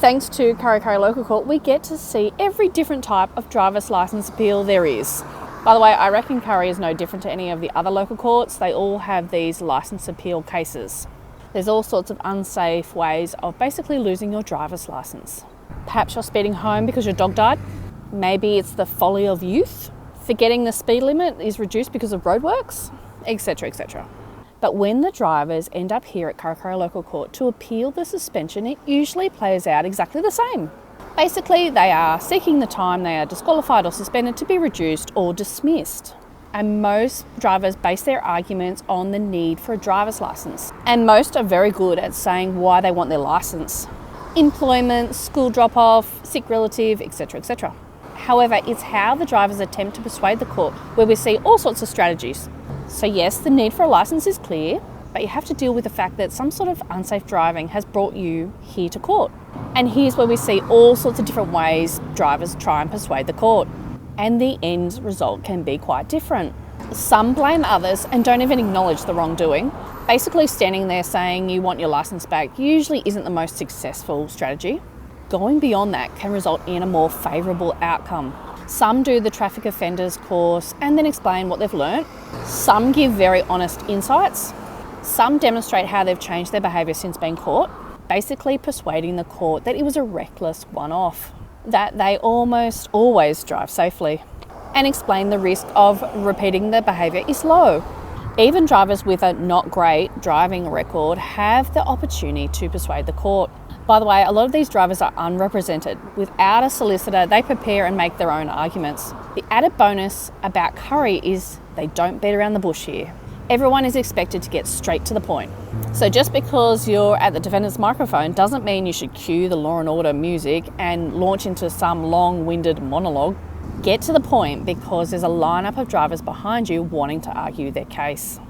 thanks to Kurri Local Court, we get to see every different type of driver's licence appeal there is. By the way, I reckon Kurri is no different to any of the other local courts. They all have these licence appeal cases. There's all sorts of unsafe ways of basically losing your driver's licence. Perhaps you're speeding home because your dog died. Maybe it's the folly of youth. Forgetting the speed limit is reduced because of roadworks, etc, etc. But when the drivers end up here at Kurri Local Court to appeal the suspension, it usually plays out exactly the same. Basically, they are seeking the time they are disqualified or suspended to be reduced or dismissed. And most drivers base their arguments on the need for a driver's licence. And most are very good at saying why they want their licence. Employment, school drop-off, sick relative, etc, etc. However, it's how the drivers attempt to persuade the court where we see all sorts of strategies. So yes, the need for a licence is clear, but you have to deal with the fact that some sort of unsafe driving has brought you here to court. And here's where we see all sorts of different ways drivers try and persuade the court. And the end result can be quite different. Some blame others and don't even acknowledge the wrongdoing. Basically standing there saying you want your licence back usually isn't the most successful strategy. Going beyond that can result in a more favourable outcome. Some do the traffic offenders course and then explain what they've learnt. Some give very honest insights. Some demonstrate how they've changed their behaviour since being caught, basically persuading the court that it was a reckless one-off, that they almost always drive safely, and explain the risk of repeating the behaviour is low. Even drivers with a not great driving record have the opportunity to persuade the court. By the way, a lot of these drivers are unrepresented. Without a solicitor, they prepare and make their own arguments. The added bonus about Kurri is they don't beat around the bush here. Everyone is expected to get straight to the point. So just because you're at the defendant's microphone doesn't mean you should cue the Law and Order music and launch into some long-winded monologue. Get to the point because there's a lineup of drivers behind you wanting to argue their case.